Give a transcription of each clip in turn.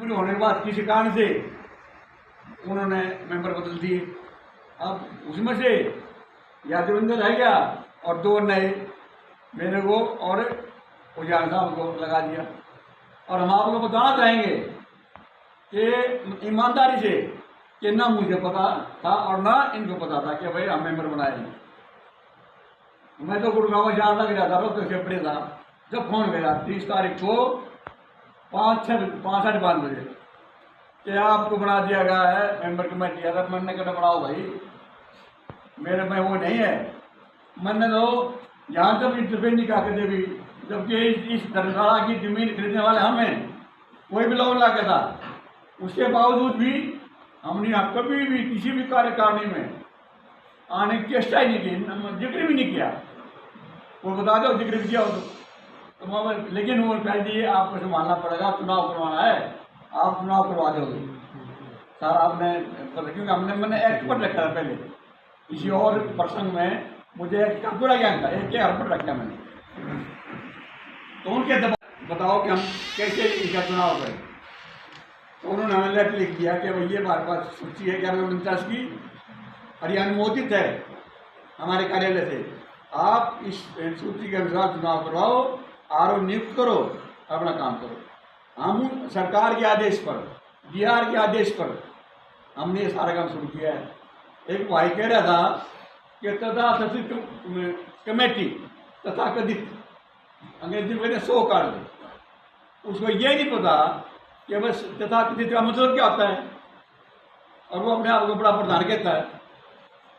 सर्वसम्मति होने के बाद किसी कारण से उन्होंने मेंबर बदल दिए। अब उसमें से यादविंदर रह गया और 2 नए मेरे को और उजान साहब को लगा दिया। और हम आपको बताना चाहेंगे कि ईमानदारी से कि ना मुझे पता था और ना इनको पता था कि भाई हम मेंबर बनाएंगे। मैं तो गुड़गांव जान लग रहा था तो सेपड़े था जब फोन गया 30 तारीख को 5:65 बजे कि आपको बना दिया गया है मेंबर कमेटी। अगर मैंने कहना बनाओ भाई, मेरे में वो नहीं है। मैंने तो यहाँ तक इंटरफेयर नहीं कहा कभी भी, जबकि इस धर्मशाला की जमीन खरीदने वाले हम हैं, कोई भी लोग ला के था। उसके बावजूद भी हमने यहाँ कभी भी किसी भी कार्यकारिणी में आने की चेष्टा ही नहीं की, जिक्र भी नहीं किया। वो बता दो जिक्र भी किया हो तो लेकिन वो कह दिए आपको संभालना पड़ेगा, चुनाव करवाना है, आप चुनाव करवा दोगे सर। आपने क्योंकि मैंने एक्ट पर रखा था पहले, किसी और प्रसंग में मुझे एक्ट का पूरा ज्ञान था, एक हर पर रखा मैंने। तो उनके बताओ कि हम कैसे इनका चुनाव करें। तो उन्होंने हमें लेटर लिख दिया कि भाई ये हमारे पास सूची है 1149 की और ये अनुमोदित है हमारे कार्यालय से, आप इस सूची के अनुसार चुनाव करवाओ, आरओ नियुक्त करो, अपना काम करो। हम सरकार के आदेश पर, डीआर के आदेश पर हमने ये सारा काम शुरू किया है। एक भाई कह रहा था कि तथाकथित कमेटी, तथाकथित अंग्रेजी में कहते सो कार्ड, उसको ये नहीं पता कि बस तथाकथित का मतलब क्या होता है, और वो अपने आप को बड़ा प्रधान कहता है।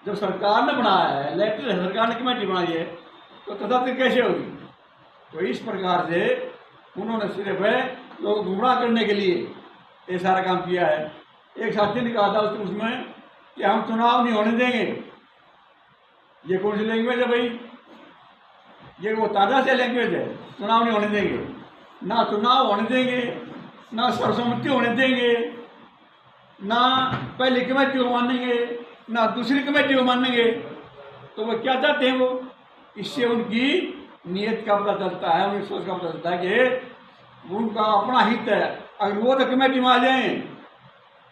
जब सरकार ने बनाया है, इलेक्टेड है, सरकार ने कमेटी बनाई है, तो तथाकथित कैसे होगी। तो इस प्रकार से उन्होंने सिर्फ लोग गुमराह करने के लिए ये सारा काम किया है। एक साथी ने कहा था उसमें कि हम चुनाव नहीं होने देंगे। ये कौन सी लैंग्वेज है भाई, ये वो ताज़ा से लैंग्वेज है, चुनाव नहीं होने देंगे। ना चुनाव होने देंगे, ना सर्वसम्मति होने देंगे, ना पहली कमेटी को मानेंगे, ना दूसरी कमेटी को मानेंगे। तो वो क्या चाहते हैं वो, इससे उनकी नीयत का पता चलता है, उनकी सोच का पता चलता है कि उनका अपना हित है। अगर वो तो कमेटी में आ जाए,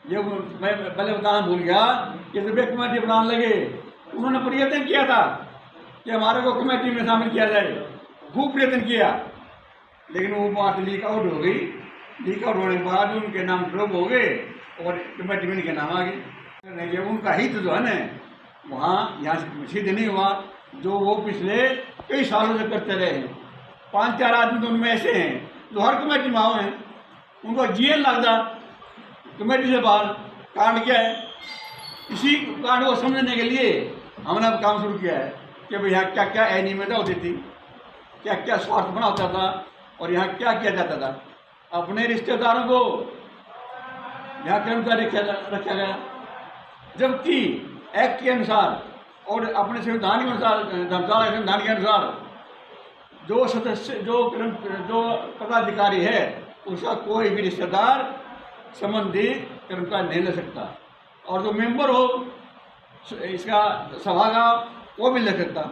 ये मैं पहले बताना भूल गया कि जब एक कमेटी बनाने लगे, उन्होंने प्रयत्न किया था कि हमारे को कमेटी में शामिल किया जाए, खूब प्रयत्न किया, लेकिन वो बात लीक आउट हो गई। लीक आउट होने के बाद उनके नाम ड्रॉप हो गए और कमेटी में इनके नाम आ गए। उनका हित जो है ना वहाँ यहाँ से सिद्ध नहीं हुआ, जो वो पिछले कई सालों से करते रहे हैं। 5-4 आदमी तो उनमें ऐसे हैं जो हर कमेटी में आए हैं, उनको जीएन लगता कमेटी से बाहर। कारण क्या है, इसी कारण को समझने के लिए हमने अब काम शुरू किया है कि भाई यहाँ क्या क्या अनियमितता होती थी, क्या क्या स्वार्थ बना होता था और यहाँ क्या किया जाता था। अपने रिश्तेदारों को यहाँ कर्मचारी रखा गया, जबकि एक्ट के अनुसार और अपने संविधान के अनुसार, धर्मशाला संविधान के अनुसार जो सदस्य जो पदाधिकारी है उसका कोई भी रिश्तेदार संबंधी कर्मचारी नहीं ले सकता, और जो मेंबर हो इसका सभा का वो भी ले सकता।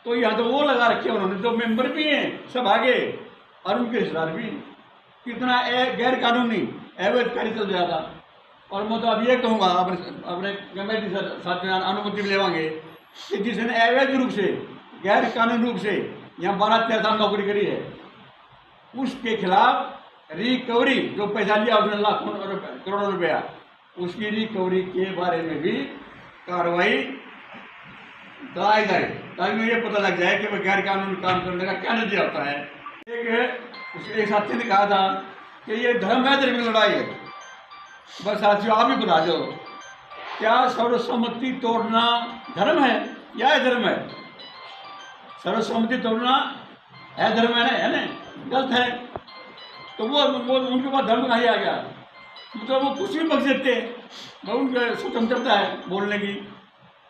तो यहाँ तो वो लगा रखे उन्होंने जो मेंबर भी हैं सभा के और उनके रिश्तेदार भी। कितना गैर कानूनी अवैध कार्य चल रहा था। और मैं तो अब ये कहूँगा अपने कमेटी साथ अनुमति भी लेवांगे कि जिसने अवैध रूप से, गैर कानूनी रूप से यहाँ 12-13 साल नौकरी करी है, उसके खिलाफ रिकवरी, जो पैसा लिया उसने लाखों करोड़ों रुपया, उसकी रिकवरी के बारे में भी कार्रवाई कराई जाए, ताकि ये पता लग जाए कि वह गैर कानूनी काम करने का क्या नतीजा होता है। एक साथी ने कहा था कि ये धर्म है, धर्म की लड़ाई है। बस साथियों आप ही बता दो, क्या सर्वसम्मति तोड़ना धर्म है या अधर्म है? सर्वसम्मति तोड़ना अधर्म है ना, गलत है। तो वो उनके पास धर्म कहाँ आ गया? मतलब वो कुछ भी बक देते हैं, उनकी स्वतंत्रता है बोलने की,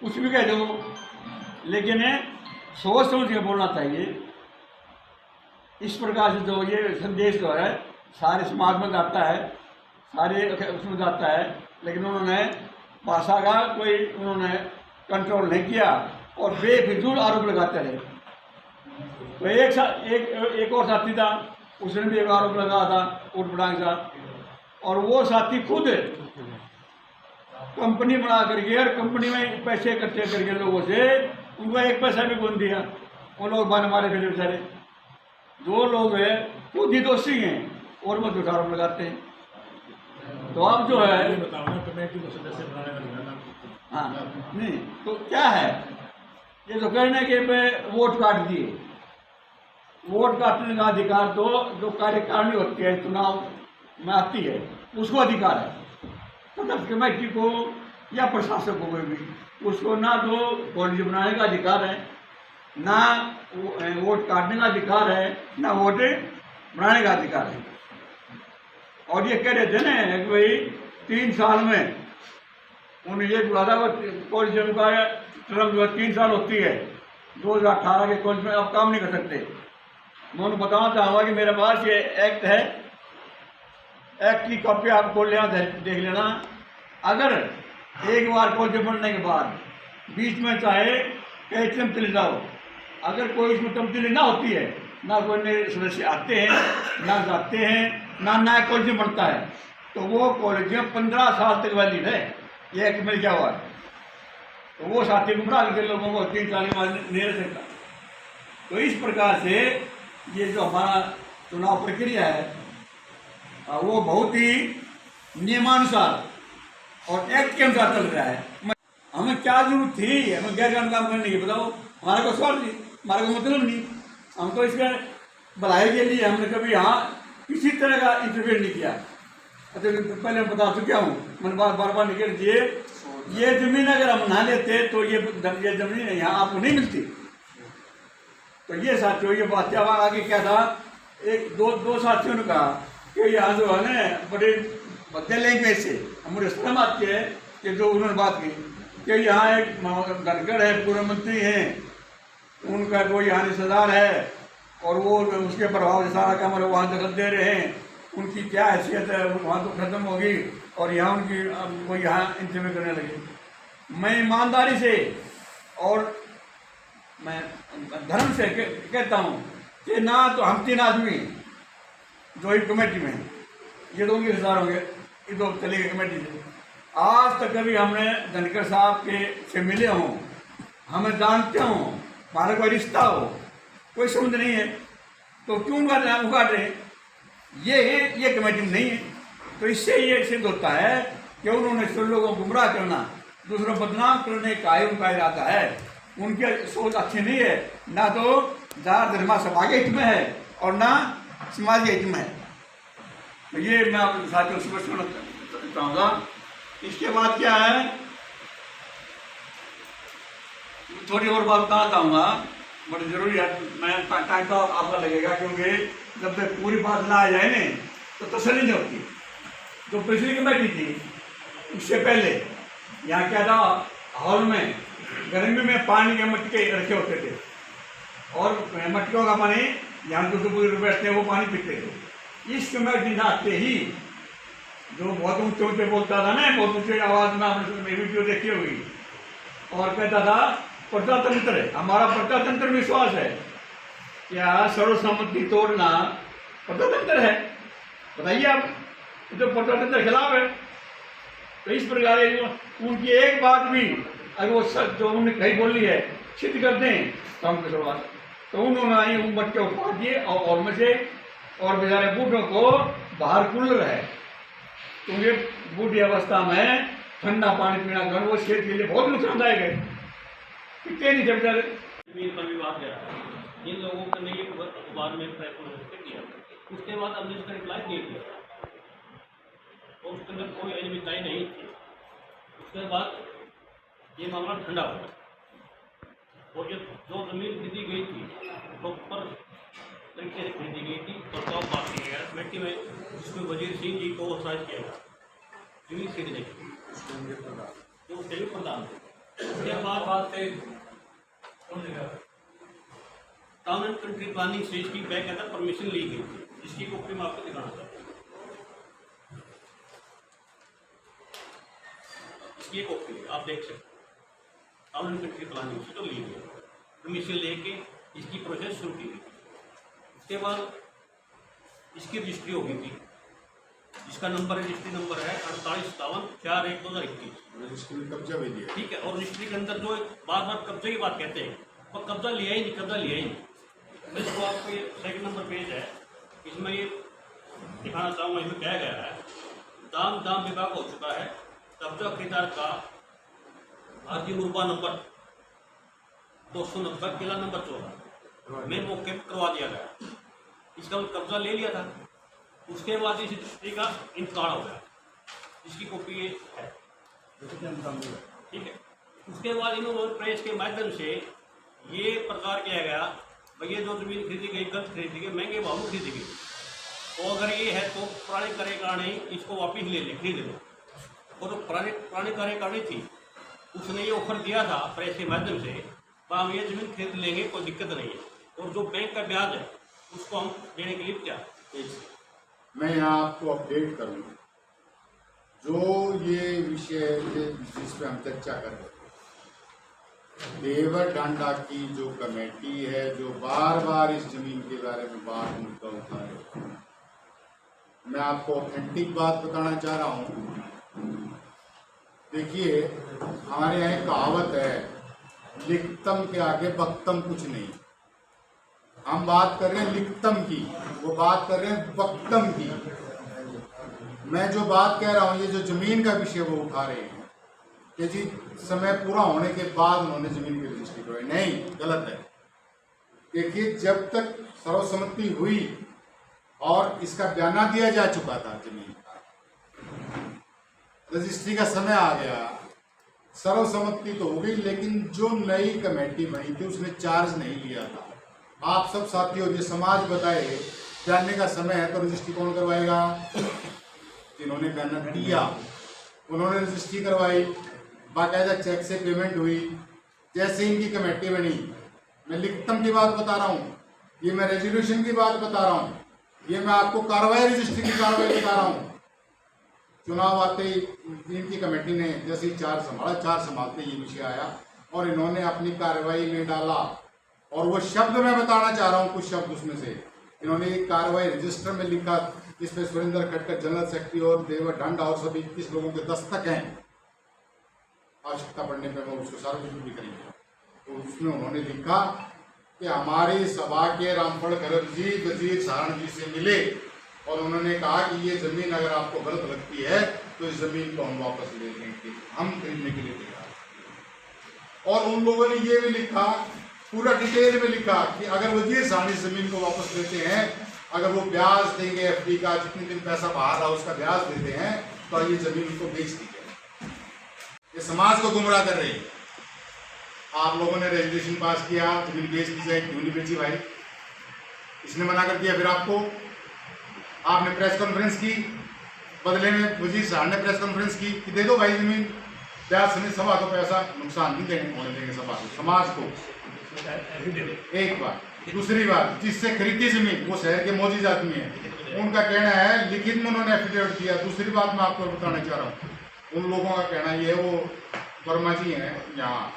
कुछ भी कह दो, लेकिन सोच समझ के बोलना चाहिए। इस प्रकार से जो ये संदेश जो है सारे समाज में जाता है, सारे उसमें जाता है, लेकिन उन्होंने भाषा का कोई उन्होंने कंट्रोल नहीं किया और बेफिजूल आरोप लगाते रहे। तो एक और साथी था, उसने भी एक आरोप लगाया था उठ पटांग का, और वो साथी खुद कंपनी बना करके और कंपनी में पैसे इकट्ठे करके लोगों से उनको एक पैसा भी कौन दिया। वो लोग बन मारे फिर बेचारे। जो लोग हैं खुद ही दोषी हैं और वो झूठा आरोप लगाते हैं। तो अब जो है कमेटी को सदस्य बनाने का हाँ नहीं तो क्या है, ये तो कहने के पे वोट काट दिए। वोट काटने का अधिकार तो जो कार्यकारिणी होती है चुनाव में आती है उसको अधिकार है। तब कमेटी को या प्रशासक को कोई भी उसको ना तो पॉलिसी बनाने का अधिकार है, ना वोट काटने का अधिकार है, ना वोट बनाने का अधिकार है। और ये कह रहे थे ना कि भाई 3 साल में उन्हें ये बोला था पॉलिसी का टर्म जो है 3 साल होती है। 2018 के कॉलेज में आप काम नहीं कर सकते। मैं उन्हें बताना चाहूँगा कि मेरे पास ये एक्ट है, एक्ट की कॉपी आप खोल लेना देख लेना। अगर एक बार कॉलेज बनने के बाद बीच में चाहे कहीं तब्दीली जाओ, अगर कोई इसमें तब्दीली ना होती है, ना कोई नए सदस्य आते हैं, ना जाते हैं, ना नया कॉलेज बनता है, तो वो कॉलेज में 15 साल तक वैलिड है। ये एक्ट में क्या हुआ है। तो वो साथी गुमराह के लोगों को 3 साल के बाद नहीं रह सकता। तो इस प्रकार से ये जो हमारा चुनाव प्रक्रिया है वो बहुत ही नियमानुसार और एक्ट के अनुसार चल रहा है। हमें क्या जरूरत थी हमें गैर कानूनी काम करने की, बताओ। हमारा कोई सवाल नहीं, हमारा कोई मतलब नहीं। हम तो इसके भलाई के लिए हमने कभी यहाँ किसी तरह का इंटरफेयर नहीं किया। अच्छा पहले मैं बता चुका हूँ, मैंने बार बार निकल दिए। ये जमीन अगर हम ना लेते तो ये जमीन यहाँ आपको नहीं मिलती। तो ये साथियों ये बात क्या आगे क्या था, एक दो साथियों ने कहा कि यहाँ जो है ना बड़े भद्दे लैंग्वेज से मुझे शर्म आती है कि जो उन्होंने बात की कि यहाँ एक धनखड़ है, पूर्व मंत्री हैं, उनका कोई यहाँ रिश्तेदार है और वो उसके प्रभाव से सारा काम वहाँ दखल दे रहे हैं। उनकी क्या हैसियत है, वहाँ तो खत्म होगी और यहाँ उनकी वो यहाँ इंतजाम करने लगे। मैं ईमानदारी से और मैं धर्म से कहता हूँ कि ना तो हम 3 आदमी जो एक कमेटी में ये तो उनके रिश्तेदार होंगे, ये तो चले गए कमेटी से। आज तक कभी हमने धनखड़ साहब के से मिले हों, हमें जानते हों, हमारा कोई रिश्ता हो, कोई समझ नहीं है, तो क्यों उनका नाम उगाड़ रहे हैं। ये कमेटी में नहीं है। तो इससे ये सिद्ध होता है कि उन्होंने सब लोगों को गुमराह करना, दूसरों को बदनाम करने का ही उनका इरादा है। उनकी सोच अच्छी नहीं है, ना तो जात धर्म सभा के हित में है और ना समाज के हित में है। तो ये मैं आपके साथियों से स्पष्ट चाहूँगा। इसके बाद क्या है, थोड़ी और बात बताना चाहूँगा, बड़ी जरूरी है। मैं टाइम तो आपका लगेगा क्योंकि जब तक पूरी बात ना आ जाए ना तो तसल्ली नहीं होती। जो पिछली कमेटी थी उससे पहले यहाँ क्या था, हॉल में गर्मी में पानी के मटके रखे होते थे और मटकों का पानी यहाँ जो बुजुर्ग बैठते हैं वो पानी पीते थे। इस कमेटी आते ही जो बहुत ऊँचे ऊँचे बोलता था ना, बहुत ऊँचे आवाज़ में आपने वीडियो देखी होगी, और कहता था प्रजातंत्र है, हमारा प्रजातंत्र विश्वास है। क्या सर्वसम्मति तोड़ना प्रजातंत्र है? बताइए आप, तो प्रजातंत्र के खिलाफ है। तो इस प्रकार उनकी एक बात भी अगर वो सच जो उन्होंने कही बोली है सिद्ध कर दें तो हम शुरुआत। तो उन्होंने आई उन बच्चे उठा दिए और में से और बेचारे बूढ़ों को बाहर कूलर है, क्योंकि बूढ़ी अवस्था में ठंडा पानी पीना जो वो सेहत के लिए बहुत नुकसानदायक है। पीते नहीं जब बेचारे। जमीन पर विवाद गया, इन लोगों ने ये अखबार में किया, उसके बाद हमने इसका रिप्लाई नहीं किया और उसके अंदर कोई अनियमितताएं नहीं थी। उसके बाद ये मामला ठंडा हो गया और जो जमीन खरीदी गई थी प्रॉपर तरीके से खरीदी गई थी, प्रस्ताव पास किया गया कमेटी में, जिसमें वजीर सिंह जी को ऑथराइज किया गया जमीन खरीदने की, जो उसके प्रधान थे। उसके बाद टाउन एंड कंट्री प्लानिंग से इसकी बैक अंदर परमिशन ली गई थी, जिसकी कॉपी मैं आपको दिखाना चाहता हूँ। इसकी कॉपी आप देख सकते हैं, टाउन एंड कंट्री प्लानिंग से तो ली गई, परमिशन लेके इसकी प्रोसेस शुरू की गई। उसके बाद इसकी रजिस्ट्री हो गई थी जिसका नंबर रजिस्ट्री नंबर है 4857-4-1-2021। रजिस्ट्री में कब्जा भी दिया। ठीक है, और रजिस्ट्री के अंदर जो बार बार कब्जे की बात कहते हैं, पर कब्जा लिया ही नहीं, कब्जा लिया ही नहीं। मैं इसको आपको ये सेकंड नंबर पेज है, इसमें ये दिखाना चाहूँगा। इसमें क्या गया है, दाम विभाग हो चुका है, कब्जा खरीदार का भारतीय मुरबा नंबर 290 किला नंबर 14 में मौके पर करवा दिया गया। इसका कब्जा ले लिया था, उसके बाद इस रजिस्ट्री का इंतकाल हो गया, इसकी कॉपी ये है। ठीक है, उसके बाद इन्होंने प्रेस के माध्यम से ये प्रचार किया गया, भैया जो जमीन खरीदी गई गलत खरीदी गई, महंगे भाव में खरीदी गई, तो अगर ये है तो पुराने कार्यकारिणी इसको वापिस ले ले, खरीद लो। और जो पुराने कार्यकारिणी थी उसने ये ऑफर दिया था प्रेस के माध्यम से, हम ये जमीन खरीद लेंगे, कोई दिक्कत नहीं है, और जो बैंक का ब्याज है उसको हम देने के लिए तैयार। मैं यहाँ आपको अपडेट करूँ, जो ये विषय जिस पे हम चर्चा कर रहे हैं, देवर डांडा की जो कमेटी है, जो बार बार इस जमीन के बारे में बात मुद्दा उठा रहे हैं, मैं आपको ऑथेंटिक बात बताना चाह रहा हूँ। देखिए, हमारे यहाँ एक कहावत है, लिखतम के आगे बख्तम कुछ नहीं। हम बात कर रहे हैं लिखतम की, वो बात कर रहे हैं बख्तम की। मैं जो बात कह रहा हूँ, ये जो जमीन का विषय वो उठा रहे हैं कि जी समय पूरा होने के बाद उन्होंने जमीन की रजिस्ट्री करवाई, नहीं, गलत है। देखिए, जब तक सर्वसम्मति हुई और इसका बयाना दिया जा चुका था जमीन का, रजिस्ट्री का समय आ गया, सर्वसम्मति तो हो गई, लेकिन जो नई कमेटी बनी थी उसने चार्ज नहीं लिया था। आप सब साथियों, ये समाज बताए, जानने का समय है तो रजिस्ट्री कौन करवाएगा? जिन्होंने बयाना दिया उन्होंने रजिस्ट्री करवाई, बाकायदा चेक से पेमेंट हुई। जैसे इनकी कमेटी बनी, मैं लिखतम की बात बता रहा हूँ, ये मैं रेजोल्यूशन की बात बता रहा हूँ, ये मैं आपको कार्रवाई रजिस्ट्री की कार्रवाई बता रहा हूँ। चुनाव आते ही इनकी कमेटी ने जैसे ही चार्ज संभालते ये विषय आया और इन्होंने अपनी कार्रवाई में डाला। और वो शब्द मैं बताना चाह रहा हूँ, कुछ शब्द उसमें से इन्होंने एक कार्रवाई रजिस्टर में लिखा, जिसमें सुरेंद्र खटकर जनरल सेक्रेटरी और देवर डांडा और सभी 21 लोगों के दस्तक हैं। आवश्यकता पड़ने पर वो उसको सार्वजनिक भी करेंगे। तो उसमें उन्होंने लिखा कि हमारी सभा के रामफल खरब जी वजीर सारण जी से मिले और उन्होंने कहा कि ये जमीन अगर आपको गलत लगती है तो इस जमीन को हम वापस ले लेंगे, हम खरीदने के लिए तैयार। और उन लोगों ने ये भी लिखा, पूरा डिटेल में लिखा कि अगर वजीर साहब इस जमीन को वापस लेते हैं, अगर वो ब्याज देंगे एफडी का, जितने दिन पैसा बाहर रहा उसका ब्याज देते हैं, तो ये जमीन को बेच दी जाए। ये समाज को गुमराह कर रही है। आप लोगों ने रेजोल्यूशन पास किया, जमीन बेच दी जाए, क्यों नहीं बेची भाई? इसने मना कर दिया। फिर आपने प्रेस कॉन्फ्रेंस की, बदले में वजीर साहब ने प्रेस कॉन्फ्रेंस की कि दे दो भाई जमीन, ब्याज समेत सभा को पैसा, नुकसान नहीं होने देंगे सभा को, समाज को। एक बात। दूसरी बात, जिससे खरीदी जमीन वो शहर के मौजूद आदमी है, उनका कहना है, लिखित में उन्होंने एफिडेविट दिया। दूसरी बात मैं आपको बताना चाह रहा हूँ, उन लोगों का कहना ये है, वो वर्मा जी हैं यहाँ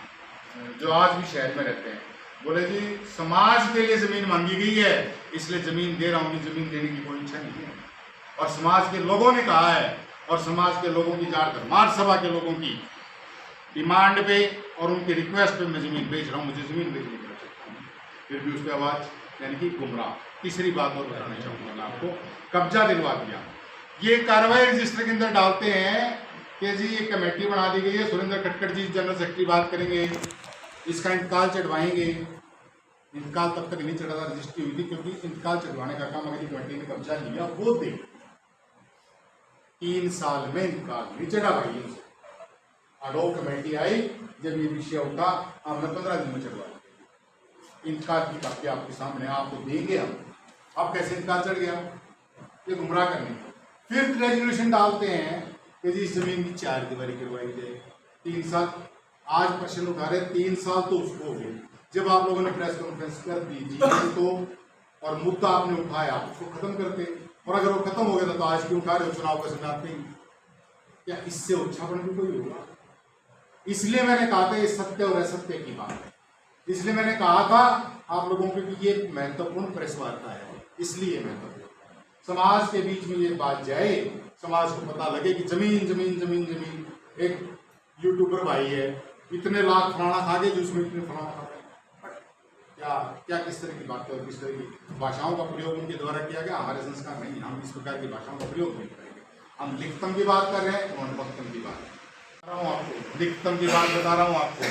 जो आज भी शहर में रहते हैं, बोले जी समाज के लिए जमीन मांगी गई है, इसलिए जमीन दे रहा हूँ, जमीन देने की कोई इच्छा नहीं है। और समाज के लोगों ने कहा है, और समाज के लोगों की झारखंड सभा के लोगों की डिमांड पे और उनकी रिक्वेस्ट पे मैं जमीन बेच रहा हूँ, मुझे जमीन बेचने की आवश्यकता है। फिर भी उसके आवाज यानी कि गुमराह। तीसरी बात और बताना चाहूँगा मैं आपको, कब्जा दिलवा दिया। ये कार्रवाई रजिस्टर के अंदर डालते हैं कि जी ये कमेटी बना दी गई है, सुरेंद्र खटकर जी जनरल सेक्रेटरी बात करेंगे, इसका इंतकाल चढ़वाएंगे। इंतकाल तब तक नहीं चढ़ा था, रजिस्ट्री हुई थी, क्योंकि इंतकाल चढ़वाने का काम अगली कमेटी ने कब्जा लिया वो दे। 3 साल में इंतकाल नहीं चढ़ा भाई। अडोक कमेटी आई, जब ये विषय उठा, हमने 15 दिन में चढ़वा दिया। इंतकाल की कापी आपके सामने, आपको देंगे हम। अब कैसे इंतकाल चढ़ गया? ये गुमराह करने। फिर रेजोल्यूशन डालते हैं कि जी इस जमीन की 4 दीवारी करवाई जाए। 3 साल आज प्रश्न उठा रहे, 3 साल तो उसको हो गए। जब आप लोगों ने प्रेस कॉन्फ्रेंस कर दी तो और मुद्दा आपने उठाया, उसको खत्म करते। और अगर वो खत्म हो गया था तो आज क्यों उठा रहे हो? चुनाव का समय आते ही क्या इससे उच्छापन भी कोई होगा? इसलिए मैंने कहा था ये सत्य और असत्य की बात है। इसलिए मैंने कहा था आप लोगों को कि ये महत्वपूर्ण प्रेस वार्ता है, इसलिए महत्वपूर्ण। समाज के बीच में ये बात जाए, समाज को पता लगे कि जमीन जमीन जमीन जमीन। एक यूट्यूबर भाई है, इतने लाख फलाना खा गए जो उसमें इतने फलाना खा गए। क्या क्या किस तरह की बातें और किस तरह की भाषाओं का प्रयोग उनके द्वारा किया गया। हमारे संस्कार नहीं, हम इस प्रकार की भाषाओं का प्रयोग नहीं करेंगे। हम लिखतम की बात कर रहे हैं, उन्होंने वक्तम की बात बता रहा हूँ आपको, लिखतम की बात बता रहा हूँ आपको।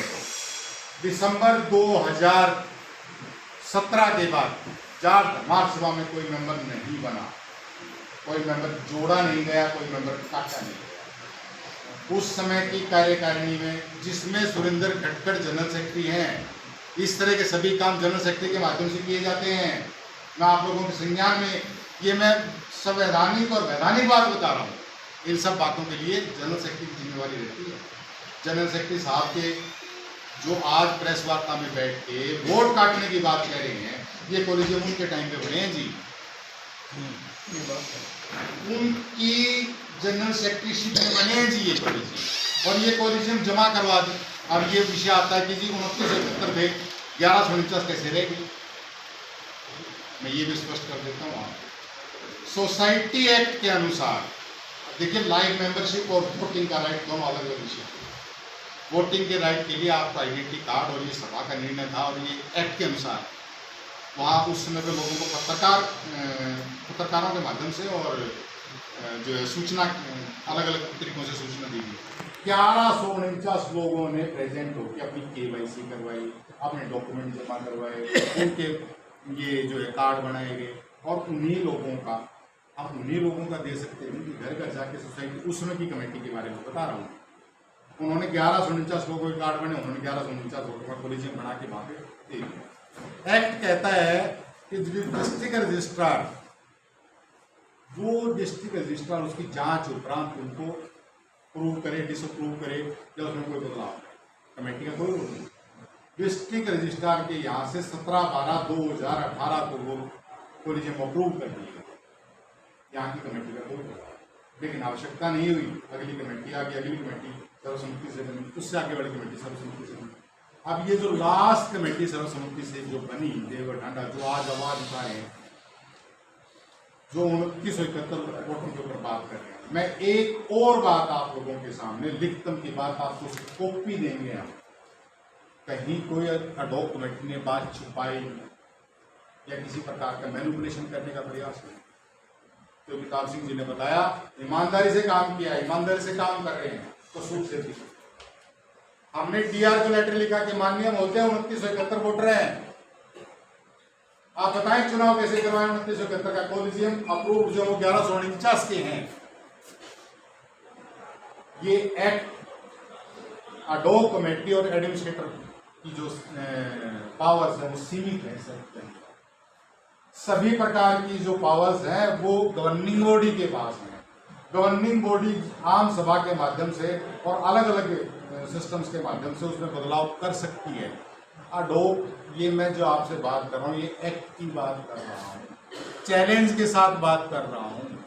दिसंबर 2017 के बाद मार्च सभा में कोई मेंबर नहीं बना, कोई मेंबर जोड़ा नहीं गया, कोई मेंबर काटा नहीं गया। उस समय की कार्यकारिणी में, जिसमें सुरेंद्र खटखड़ जनरल सेक्रेटरी हैं, इस तरह के सभी काम जनरल सेक्रेटरी के माध्यम से किए जाते हैं। मैं आप लोगों के संज्ञान में ये मैं संवैधानिक और वैधानिक बात बता रहा हूँ। इन सब बातों के लिए जनरल सेक्रेटरी की जिम्मेवारी रहती है। जनरल सेक्रेटरी साहब के जो आज प्रेस वार्ता में बैठ के वोट काटने की बात कह रहे हैं, ये कॉलेजियम उनके टाइम पे बने हैं जी। उनकी जनरल सेक्रेटरीशिप में बने हैं जी ये कॉलेजियम, और ये कॉलेजियम जमा करवा दी। अब ये विषय आता है कि जी 2971 थे, 1149 कैसे रह गई। मैं ये भी स्पष्ट कर देता हूँ आपको। सोसाइटी एक्ट के अनुसार देखिए, लाइव मेंबरशिप और वोटिंग का राइट दोनों अलग अलग विषय। वोटिंग के राइट के लिए आपका आइडेंटिटी कार्ड, और ये सभा का निर्णय था, और ये एक्ट के अनुसार वहाँ उस समय पे लोगों को पत्रकारों के माध्यम से और जो है सूचना अलग अलग तरीकों से सूचना दी गई। 1149 लोगों ने प्रेजेंट होकर अपनी KYC करवाई, अपने डॉक्यूमेंट जमा करवाए, उनके ये जो है कार्ड बनाए गए, और उन्हीं लोगों का आप उन्हीं लोगों का दे सकते हैं कि घर घर जाके सोसाइटी, उस समय की कमेटी के बारे में बता रहा हूँ। उन्होंने 1149 लोगों के कार्ड बने, उन्होंने 1149 लोगों का कॉलेजियम बना के वहाँ पे दे दिया। एक्ट कहता है कि डिस्ट्रिक्ट रजिस्ट्रार, वो डिस्ट्रिक्ट रजिस्ट्रार उसकी जांच उपरांत उनको प्रूव करे, डिसअप्रूव करे, या उसमें कोई बदलाव। कमेटी का कोई रूल नहीं। डिस्ट्रिक्ट रजिस्ट्रार के यहाँ से 17/12/2018 को वो कॉलेजियम अप्रूव कर दिए, यहाँ की कमेटी का कोई बदलाव। लेकिन आवश्यकता नहीं हुई, अगली कमेटी आ गई, अगली कमेटी सर्वसम्मति से बनी, उससे आगे वाली कमेटी सर्वसम्मति से बनी। अब ये जो लास्ट कमेटी सर्वसम्मति से जो बनी, देवर ढांडा, जो आज आवाज उठाए हैं, जो 2971 वोटों के ऊपर बात कर रहे हैं। मैं एक और बात आप लोगों के सामने, लिखतम की बात आपको कॉपी देंगे हम, कहीं कोई अडॉक कमेटी ने बात छुपाई या किसी प्रकार का मैनिपुलेशन करने का प्रयास नहीं। तो प्रताप सिंह जी ने बताया, ईमानदारी से काम किया, ईमानदारी से काम कर रहे हैं, तो सूट से भी हमने DR को लेटर लिखा कि माननीय महोदय 2971 वोटर हैं, आप बताएं चुनाव कैसे करवाएं। 2971 का कॉलेजियम अप्रूव जो 1149 के हैं। ये एक्ट अडॉक कमेटी और एडमिनिस्ट्रेटर की जो पावर्स है वो सीमित है सर। सभी प्रकार की जो पावर्स हैं वो गवर्निंग बॉडी के पास है। गवर्निंग बॉडी आम सभा के माध्यम से और अलग अलग सिस्टम्स के माध्यम से उसमें बदलाव कर सकती है। अडॉक, ये मैं जो आपसे बात कर रहा हूँ, ये एक्ट की बात कर रहा हूँ, चैलेंज के साथ बात कर रहा हूँ।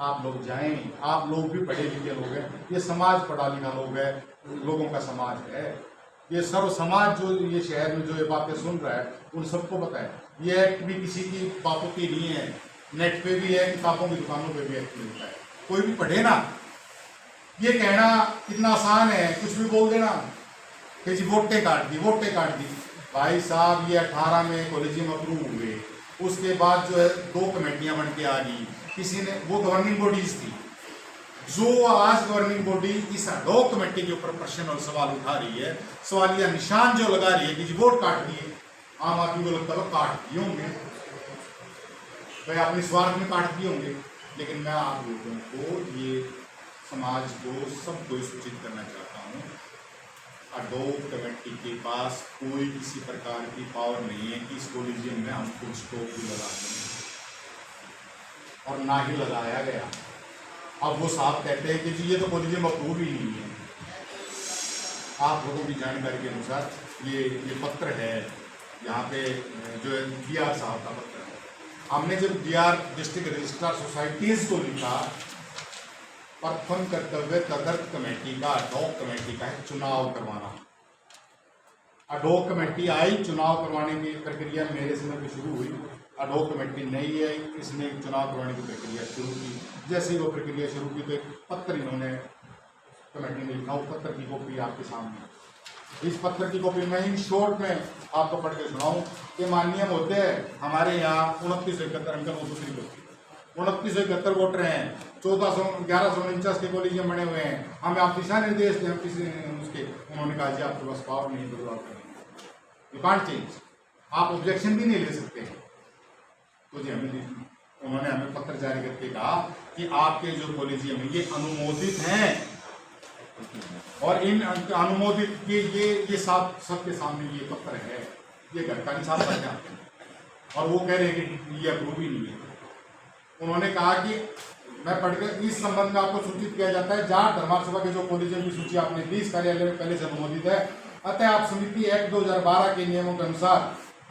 आप लोग जाएं, आप लोग भी पढ़े लिखे लोग हैं, ये समाज पढ़ा लिखा लोग है, लोगों का समाज है। ये सर्व समाज जो ये शहर में जो ये बातें सुन रहा है उन सबको पता है। ये एक्ट भी किसी की पापों की नहीं है, नेट पे भी है, किताबों की दुकानों पे भी एक्ट मिलता है। कोई भी पढ़े ना, ये कहना कितना आसान है, कुछ भी बोल देना कि जी वोटें काट दी, वोटें काट दी। भाई साहब, ये 18 में कॉलेजियम अप्रूव हुए, उसके बाद जो है 2 कमेटियां बन के आ गई। किसी ने, वो गवर्निंग बॉडीज थी, जो आज गवर्निंग बॉडी इस अडॉक कमेटी के ऊपर प्रश्न और सवाल उठा रही है, सवालिया निशान जो लगा रही है कि जी वोट काट दिए। आम आदमी को लगता है काट दिए होंगे, भाई अपने स्वार्थ में काट दिए होंगे, लेकिन मैं आप लोगों को, ये समाज को, सबको सूचित करना चाहता हूँ, अडॉक कमेटी के पास कोई किसी प्रकार की पावर नहीं है कि इस कॉलेजियम में हम कुछ स्टॉप भी लगा दें, और ना ही लगाया गया। अब वो साहब कहते हैं कि जी ये तो कॉलेजियम अप्रूव ही नहीं है। आप लोगों की जानकारी के अनुसार ये पत्र है, यहाँ पे जो है DR साहब का पत्र है। हमने जब DR डिस्ट्रिक्ट रजिस्ट्रार सोसाइटीज को लिखा, प्रथम कर्तव्य तदर्थ कमेटी का, अडॉक कमेटी का है चुनाव करवाना। अडॉक कमेटी आई, चुनाव करवाने की प्रक्रिया मेरे समय पे शुरू हुई। अडोक कमेटी नहीं है, इसने चुनाव करवाने की प्रक्रिया शुरू की। जैसे ही वो प्रक्रिया शुरू की तो एक पत्र इन्होंने कमेटी ने लिखा, उस पत्र की कॉपी आपके सामने। इस पत्र की कॉपी मैं इन शॉर्ट में आपको पढ़ के सुनाऊं कि माननीय महोदय, हमारे यहाँ 2971 अंकल वो दूसरी कॉपी 2971 वोटर हैं, 1149 के कॉलेजियम बने हुए हैं, हमें आप दिशा निर्देश दें किसी उसके। उन्होंने कहा जी आपके पास पावर नहीं, बदलाव करेंगे, यू कांट चेंज, आप ऑब्जेक्शन भी नहीं ले सकते हैं। तो जी उन्होंने हमें पत्र जारी करके कहा कि आपके जो कॉलेजियम है ये अनुमोदित हैं और इन अनुमोदित ये सबके सामने ये पत्र है, ये घर का निशान बन जाते हैं और वो कह रहे हैं कि ये अप्रूव ही नहीं है। उन्होंने कहा कि मैं पढ़कर इस संबंध में आपको सूचित किया जाता है, जहाँ धर्मार्थ सभा के जो कॉलेजियम की सूची आपने 20 कार्यालय में पहले से अनुमोदित है, अतः आप समिति एक्ट 2012 के नियमों के अनुसार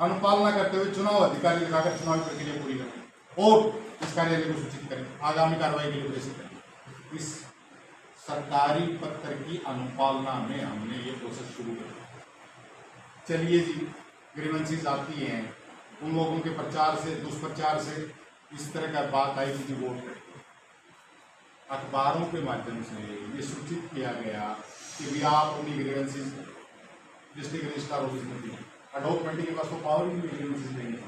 अनुपालना करते हुए चुनाव अधिकारी दिखाकर चुनाव प्रक्रिया पूरी करें और इस कार्यालय को सूचित करें, आगामी कार्रवाई के लिए प्रेषित करें। इस सरकारी पत्र की अनुपालना में हमने ये प्रोसेस शुरू कर। चलिए जी, ग्रीवेंसीज आती हैं, उन लोगों के प्रचार से दुष्प्रचार से इस तरह का बात आई कि जी वोट करें। अखबारों के माध्यम से ये सूचित किया गया कि भी आप अपनी ग्रीवेंसीज डिस्ट्रिक्ट रजिस्ट्रार ऑफिस में दी, अडोक कमेटी के पास तो पावर ही नहीं ग्रीवेंसीज देंगे।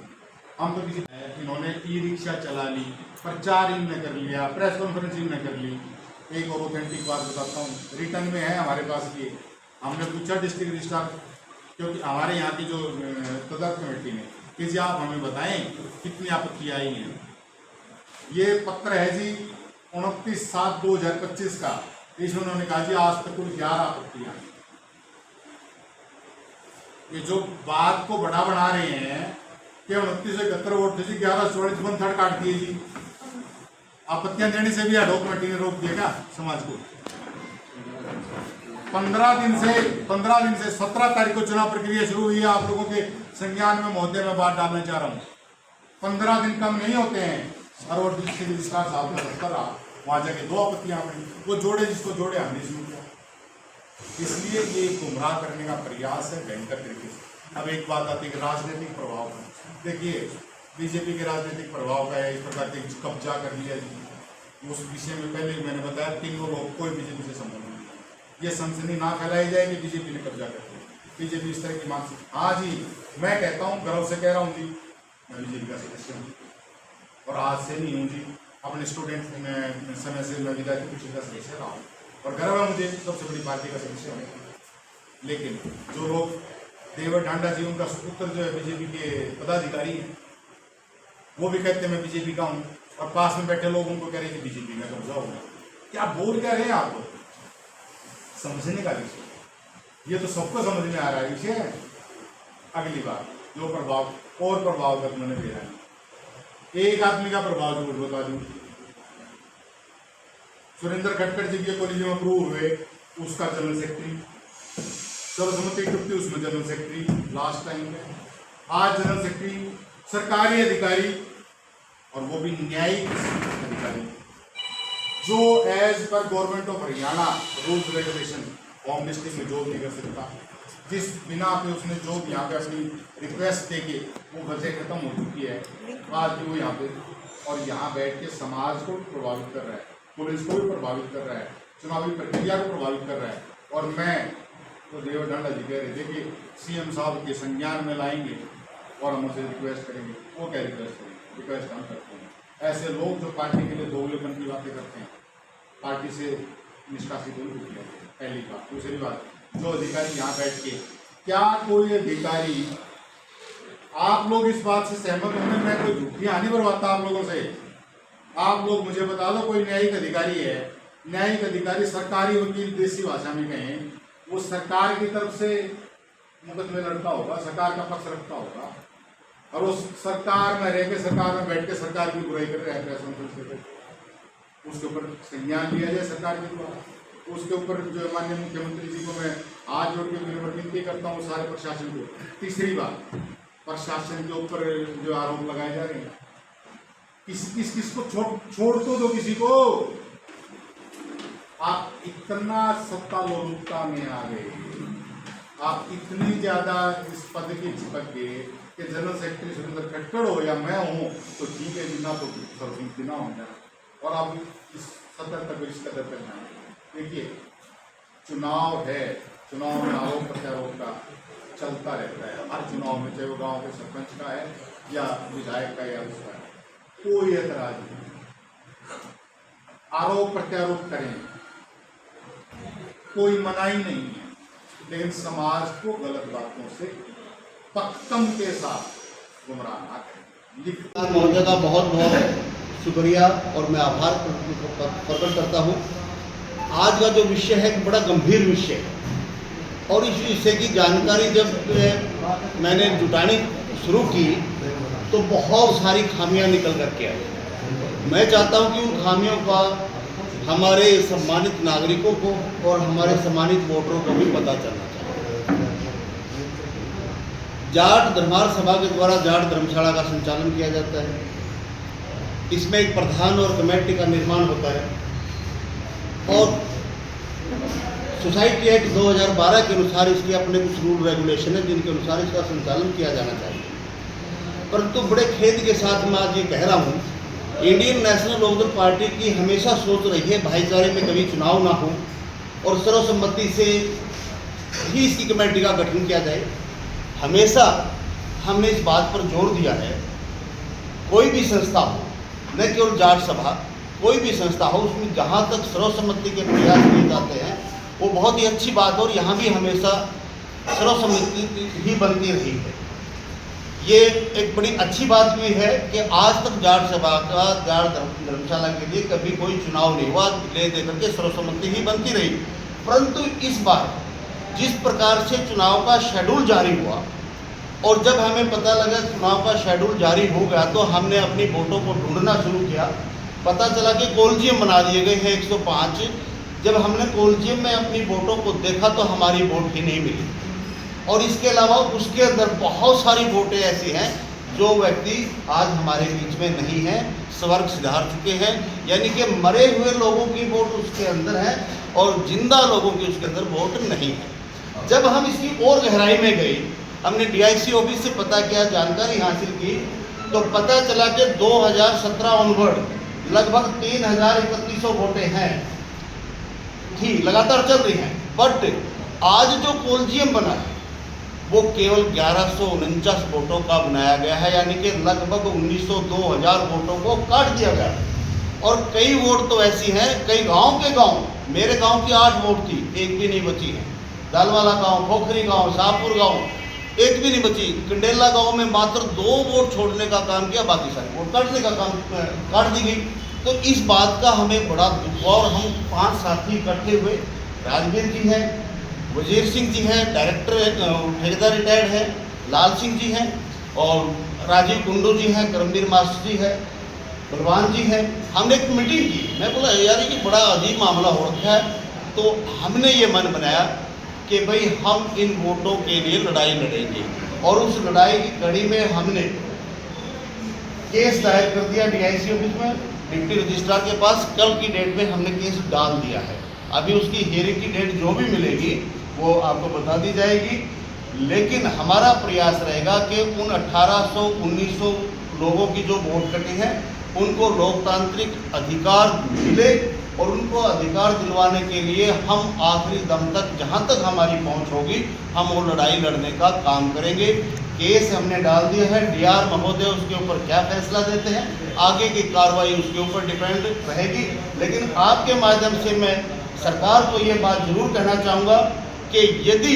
हम तो किसी इन्होंने ई रिक्शा चला ली, प्रचार इनने कर लिया, प्रेस कॉन्फ्रेंस इनने कर ली। एक और ऑथेंटिक बात बताता हूँ, रिटर्न में है हमारे पास ये, हमने पूछा डिस्ट्रिक्ट रजिस्ट्रार, क्योंकि हमारे यहाँ की जो तदर्थ कमेटी ने कि जी आप हमें बताएं कितनी आपत्तियाँ आई हैं। ये पत्र है जी 29/7/2025 का, इसमें उन्होंने कहा जी आज तक कुल 11 आपत्तियाँ। ये जो बात को बड़ा बना रहे हैं कि 2971 वोट थे जी, 1144 वन थर्ड काट दिए जी। आपत्तियां देने से भी अडोक कमेटी ने रोक दिया क्या समाज को? 15 दिन से 17 तारीख को चुनाव प्रक्रिया शुरू हुई है। आप लोगों के संज्ञान में महोदय में बात डालना चाह रहा हूँ, 15 दिन कम नहीं होते हैं। और डिस्ट्रिक्ट रजिस्ट्रार साहब ने दफ्तर रहा, वहाँ जाके 2 आपत्तियां बनी, वो जोड़े जिसको जोड़े हमने शुरू किया। इसलिए ये गुमराह करने का प्रयास है भयंकर तरीके से। अब एक बात आती है कि राजनीतिक प्रभाव का, देखिए बीजेपी के राजनीतिक प्रभाव का है, इस प्रकार के कब्जा कर लिया जी। उस विषय में पहले मैंने बताया, तीनों लोग कोई बीजेपी से संबंध नहीं, ये सनसनी ना फैलाई जाए कि बीजेपी ने कब्जा कर लिया, बीजेपी इस तरह की मानसिक। हाँ जी, मैं कहता हूँ, गर्व से कह रहा हूँ जी, मैं बीजेपी का सदस्य हूँ और आज से नहीं हूँ जी, अपने स्टूडेंट में समय से मैं विद्यार्थी परिषद का सदस्य रहा हूँ और गर्व है मुझे सबसे बड़ी पार्टी का सदस्य होने। लेकिन जो लोग देवर ढांडा जी, उनका सुपुत्र जो है बीजेपी के पदाधिकारी हैं, वो भी कहते हैं मैं बीजेपी का हूँ और पास में बैठे लोग उनको कह रहे हैं कि बीजेपी में कब्जा होगा। क्या बोल क्या रहे हैं आप लोग? समझने का विषय, ये तो सबको समझ में आ रहा है विषय। अगली बार जो प्रभाव और प्रभाव तक मैंने दे रहा है, एक आदमी का प्रभाव जरूर बता दूं, सुरेंद्र खटकर जी के कॉलेज में अप्रूव हुए, उसका जनरल सेक्रेटरी, सर्वसम्मति टूटी उसमें जनरल सेक्रेटरी लास्ट टाइम में, आज जनरल सेक्रेटरी सरकारी अधिकारी और वो भी न्यायिक अधिकारी जो एज पर government of Haryana rules regulation home district में जॉब नहीं कर सकता, जिस बिना पे उसने जॉब यहाँ पे अपनी रिक्वेस्ट दे के वो वजह खत्म हो चुकी है, आज भी वो यहाँ पे और यहाँ बैठ के समाज को प्रभावित कर रहा है, पुलिस को भी प्रभावित कर रहा है, चुनावी प्रक्रिया को प्रभावित कर रहा है। और मैं तो देवर ढांडा जी कह रहे थे कि सीएम साहब के संज्ञान में लाएंगे और हम उसे रिक्वेस्ट करेंगे। वो क्या रिक्वेस्ट करेंगे? रिक्वेस्ट हम करते हैं ऐसे लोग जो पार्टी के लिए दोगलेपन की बातें करते हैं, पार्टी से निष्कासित होने को किया। पहली बात। दूसरी बात, जो अधिकारी यहाँ बैठ के, क्या कोई अधिकारी, आप लोग इस बात से सहमत होंगे, मैं कोई झूठी हानि बरवाता आप लोगों से, आप लोग मुझे बता दो कोई न्यायिक अधिकारी है, न्यायिक अधिकारी सरकारी वकील देसी भाषा में कहें, वो सरकार की तरफ से मुकदमे लड़ता होगा, सरकार का पक्ष रखता होगा और उस सरकार में रह के, सरकार में बैठ के सरकार की बुराई कर रहे हैं प्रेस कॉन्फ्रेंस पे, उसके ऊपर संज्ञान लिया जाए सरकार के द्वारा। उसके ऊपर जो माननीय मुख्यमंत्री जी को मैं हाथ जोड़ के विनती करता हूँ सारे प्रशासन को। तीसरी बात, प्रशासन के ऊपर जो आरोप लगाए जा रहे हैं, किस को छोड़ तो दो किसी को। आप इतना सत्ता लोलुपता में आ गए, आप इतनी ज्यादा इस पद की चिपक गए कि कि जनरल सेक्रेटरी सुरेंद्र खटकड़ हो या मैं हूँ तो ठीक है, जितना तो सर्वसम्मति ना हो जाए। और अब इस सत्र तक इस कदर तक जाए। देखिए, चुनाव है, चुनाव में आरोप प्रत्यारोप का चलता रहता है हर चुनाव में, चाहे वो गाँव के सरपंच का है या विधायक का या उसका है, कोई एतराज नहीं। आरोप प्रत्यारोप करें, कोई मनाही नहीं है, लेकिन समाज को गलत बातों से पक्कम के साथ गुमराह ना करें। महोदय का बहुत बहुत शुक्रिया और मैं आभार प्रकट करता हूँ। आज का जो विषय है एक बड़ा गंभीर विषय है और इस विषय की जानकारी जब मैंने जुटानी शुरू की तो बहुत सारी खामियां निकल कर के आई। मैं चाहता हूं कि उन खामियों का हमारे सम्मानित नागरिकों को और हमारे सम्मानित वोटरों को भी पता चलना चाहिए। जाट धर्मार सभा के द्वारा जाट धर्मशाला का संचालन किया जाता है। इसमें एक प्रधान और कमेटी का निर्माण होता है और सोसाइटी एक्ट 2012 के अनुसार इसके अपने कुछ रूल रेगुलेशन है जिनके अनुसार इसका संचालन किया जाना चाहिए। परंतु बड़े खेद के साथ मैं आज ये कह रहा हूँ, इंडियन नेशनल लोकदल पार्टी की हमेशा सोच रही है भाईचारे में कभी चुनाव ना हो और सर्वसम्मति से ही इसकी कमेटी का गठन किया जाए। हमेशा हमने इस बात पर जोर दिया है, कोई भी संस्था हो, न केवल जाट सभा, कोई भी संस्था हो, उसमें जहाँ तक सर्वसम्मति के प्रयास किए जाते हैं वो बहुत ही अच्छी बात है और यहाँ भी हमेशा सर्वसम्मति ही बनती रही है। ये एक बड़ी अच्छी बात भी है कि आज तक जाट सभा का जाट धर्मशाला के लिए कभी कोई चुनाव नहीं हुआ, ले दे करके सर्वसम्मति ही बनती रही। परंतु इस बार जिस प्रकार से चुनाव का शेड्यूल जारी हुआ और जब हमें पता लगा चुनाव का शेड्यूल जारी हो गया तो हमने अपनी वोटों को ढूंढना शुरू किया। पता चला कि कोल्जियम बना दिए गए हैं 105। जब हमने कोल्जियम में अपनी वोटों को देखा तो हमारी वोट ही नहीं मिली और इसके अलावा उसके अंदर बहुत सारी वोटें ऐसी हैं जो व्यक्ति आज हमारे बीच में नहीं हैं, स्वर्ग सिधार चुके हैं, यानी कि मरे हुए लोगों की वोट उसके अंदर है और जिंदा लोगों की उसके अंदर वोट नहीं है। जब हम इसकी और गहराई में गए, हमने DIC ऑफिस से पता किया, जानकारी हासिल की तो पता चला कि 2017 ऑनवर्ड लगभग 3,3100 वोटें हैं, ठीक लगातार चल रही हैं। बट आज जो कोल्जियम बना है वो केवल 1149 वोटों का बनाया गया है, यानी कि लगभग 1900-2000 वोटों को काट दिया गया है। और कई वोट तो ऐसी हैं, कई गांव के गांव, मेरे गांव की 8 वोट थी, एक भी नहीं बची है। दालवाला गांव, खोखरी गांव, शाहपुर गांव, एक भी नहीं बची। कंडेला गांव में मात्र 2 वोट छोड़ने का काम किया, बाकी सारी वोट काटने का काम काट दी गई। तो इस बात का हमें बड़ा दुख हुआ और हम 5 साथी इकट्ठे हुए। राजवीर जी हैं, वजीर सिंह जी हैं, डायरेक्टर ठेकेदार रिटायर्ड है, लाल सिंह जी हैं और राजीव कुंडू जी हैं, करमवीर मास्टर जी हैं, बलवान जी हैं। हमने एक मीटिंग की। मैं बोला यार ये बड़ा अजीब मामला हो रखा है। तो हमने ये मन बनाया कि भाई हम इन वोटों के लिए लड़ाई लड़ेंगे और उस लड़ाई की कड़ी में हमने केस दायर कर दिया DIC ऑफिस में, डिप्टी रजिस्ट्रार के पास। कल की डेट में हमने केस डाल दिया है। अभी उसकी हियरिंग की डेट जो भी मिलेगी वो आपको बता दी जाएगी, लेकिन हमारा प्रयास रहेगा कि उन 1800-1900 लोगों की जो वोट कटी है उनको लोकतांत्रिक अधिकार मिले और उनको अधिकार दिलवाने के लिए हम आखिरी दम तक, जहां तक हमारी पहुंच होगी, हम वो लड़ाई लड़ने का काम करेंगे। केस हमने डाल दिया है, DR महोदय उसके ऊपर क्या फैसला देते हैं, आगे की कार्रवाई उसके ऊपर डिपेंड रहेगी। लेकिन आपके माध्यम से मैं सरकार को ये बात जरूर कहना चाहूँगा कि यदि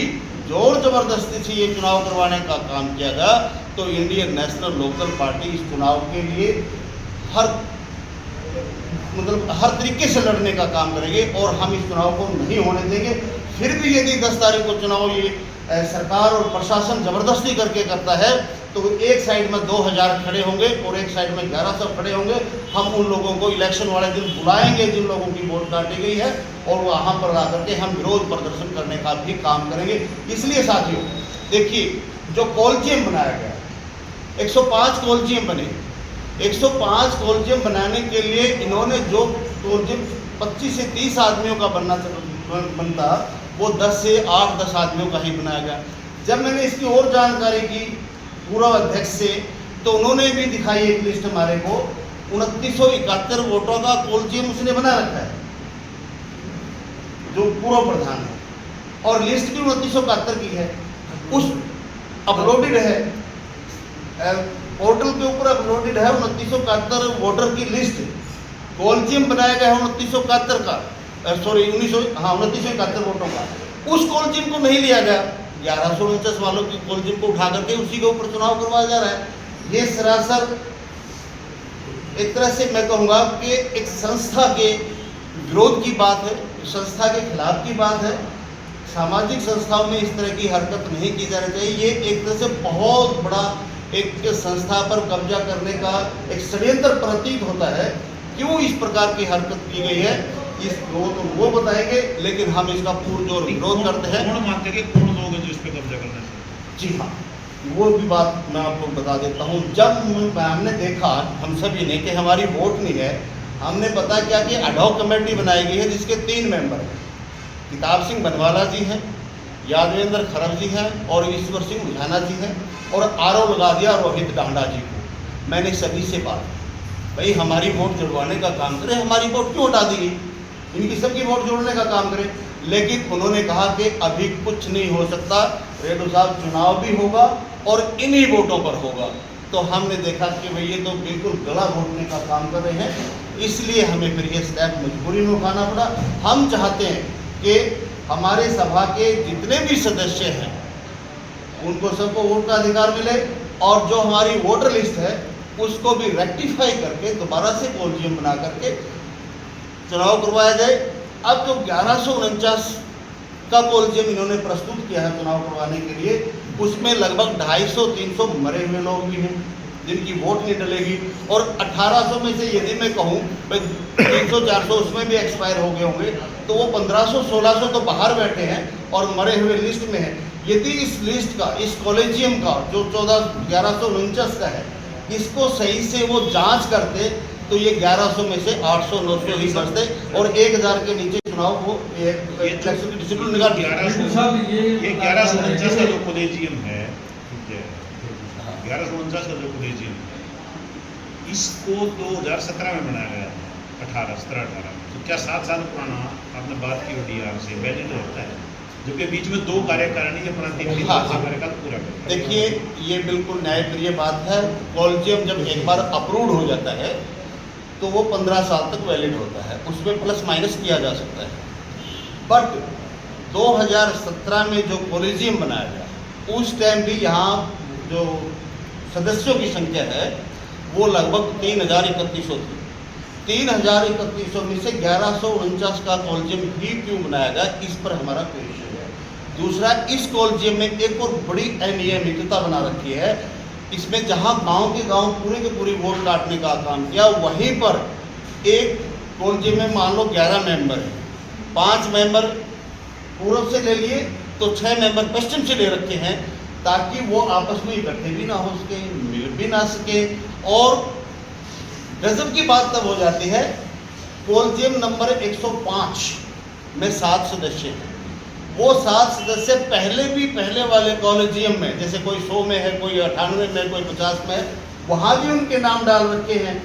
जोर जबरदस्ती से ये चुनाव करवाने का काम किया गया तो इंडियन नेशनल लोकदल पार्टी इस चुनाव के लिए हर तरीके से लड़ने का काम करेंगे और हम इस चुनाव को नहीं होने देंगे। फिर भी यदि 10 तारीख को चुनाव ये सरकार और प्रशासन जबरदस्ती करके करता है तो एक साइड में 2000 खड़े होंगे और एक साइड में 1100 खड़े होंगे। हम उन लोगों को इलेक्शन वाले दिन बुलाएंगे जिन लोगों की वोट काटी गई है और वहाँ पर आकर के हम विरोध प्रदर्शन करने का भी काम करेंगे। इसलिए साथियों देखिए, जो कोल्जियम बनाया गया, 105 कोल्जियम बने। 105 कोल्जियम बनाने के लिए इन्होंने जो कोल्जियम 25 से 30 आदमियों का बनता वो 10 से 8-10 आदमियों का ही बनाया गया। जब मैंने इसकी और जानकारी की पूर्व अध्यक्ष से, तो उन्होंने भी दिखाई एक लिस्ट हमारे को, 2971 वोटों का कोल्जियम उसने बना रखा है जो पूर्व प्रधान है, और लिस्ट भी 2971 की है, उस अपलोडेड है पोर्टल के ऊपर, अपलोडेड है 2971 वोटर की लिस्ट। कोल्जियम बनाया गया है 2971 का, सॉरी 2971 वोटों का, उस कोल्जियम को नहीं लिया गया, 1149 वालों की कोल्जियम को उठा करके उसी के ऊपर चुनाव करवाया जा रहा है। ये सरासर एक तरह से मैं कहूँगा कि एक संस्था के विरोध की बात है, संस्था के खिलाफ की बात है। सामाजिक संस्थाओं में इस तरह की हरकत नहीं की जानी चाहिए। ये एक तरह से बहुत बड़ा एक संस्था पर कब्जा करने का एक षड्यंत्र प्रतीत होता है। क्यों इस प्रकार की हरकत की गई है इस वो बताएंगे, लेकिन हम इसका पुरजोर विरोध करते हैं। कौन मानते हैं कि कौन लोग हैं जो इस पर कब्जा करना चाहिए? जी हाँ, वो भी बात मैं आपको बता देता हूँ। जब हमने देखा, हम सभी ने, कि हमारी वोट नहीं है, हमने पता क्या कि एडहॉक कमेटी बनाई गई है जिसके 3 मेंबर हैं। किताब सिंह बनवाला जी हैं, यादवेंद्र खरब जी हैं और ईश्वर सिंह लुधियाना जी हैं, और आरोप लगा दिया रोहित डांडा जी को। मैंने सभी से बात की, भाई हमारी वोट जुड़वाने का काम करें, हमारी वोट क्यों हटा दी गई, इनकी सबकी वोट जोड़ने का काम करें। लेकिन उन्होंने कहा कि अभी कुछ नहीं हो सकता, रेड्डू साहब चुनाव भी होगा और इन्हीं वोटों पर होगा। तो हमने देखा कि भाई ये तो बिल्कुल गला घोटने का काम कर रहे हैं, इसलिए हमें फिर ये स्टेप मजबूरी में उठाना पड़ा। हम चाहते हैं कि हमारे सभा के जितने भी सदस्य हैं उनको सबको वोट का अधिकार मिले, और जो हमारी वोटर लिस्ट है उसको भी रेक्टिफाई करके दोबारा से कोल्जियम बना करके चुनाव करवाया जाए। अब जो 1149 का कोल्जियम इन्होंने प्रस्तुत किया है चुनाव करवाने के लिए, उसमें लगभग 250-300 मरे हुए लोग भी हैं जिनकी वोट नहीं डलेगी, और 1800 में से यदि मैं कहूँ 300-400 उसमें भी एक्सपायर हो गए होंगे, तो वो 1500-1600 तो बाहर बैठे हैं और मरे हुए लिस्ट में हैं। यदि इस लिस्ट का, इस कॉलेजियम का जो 1149 का है, इसको सही से वो जांच करते तो ये 1100 में से 800-900 ही बचते और 1000 के नीचे चुनाव को इलेक्शन की डिसिप्लिन निकाल दिया। 1149 का जो कॉलेजियम है, 1149 का जो कॉलेजियम है, इसको 2017 में बनाया गया था, 17-18 में। तो क्या 7 साल पुराना, आपने बात की ODR से, वैलिड होता है? जो कि बीच में 2 कार्यकारिणी अपना 3 कार्यकाल पूरा करता है। देखिए, ये बिल्कुल न्यायप्रिय बात है। कॉलेजियम जब एक बार अप्रूव्ड हो जाता है तो वो 15 साल तक वैलिड होता है, उसमें प्लस माइनस किया जा सकता है। बट 2017 में जो कॉलेजियम बनाया गया, उस टाइम भी यहाँ जो सदस्यों की संख्या है वो लगभग 3031 थी। 3031 में से 1149 का कॉलेजियम ही क्यों बनाया गया, इस पर हमारा क्वेश्चन है। दूसरा, इस कॉलेजियम में एक और बड़ी अनियमितता बना रखी है। इसमें जहां गांव के गांव पूरे के पूरी वोट काटने का काम किया, वहीं पर एक कॉलेजियम में मान लो 11 मेंबर हैं, 5 मेंबर पूर्व से ले लिए तो 6 मेंबर पश्चिम से ले रखे हैं, ताकि वो आपस में इकट्ठे भी ना हो सके, मिल भी ना सके। और गजब की बात तब हो जाती है, कॉलेजियम नंबर 105 में 7 सदस्य हैं। वो 7 सदस्य पहले वाले कॉलेजियम में, जैसे कोई 100 में है, कोई 98 में, कोई 50 में है, वहाँ भी उनके नाम डाल रखे हैं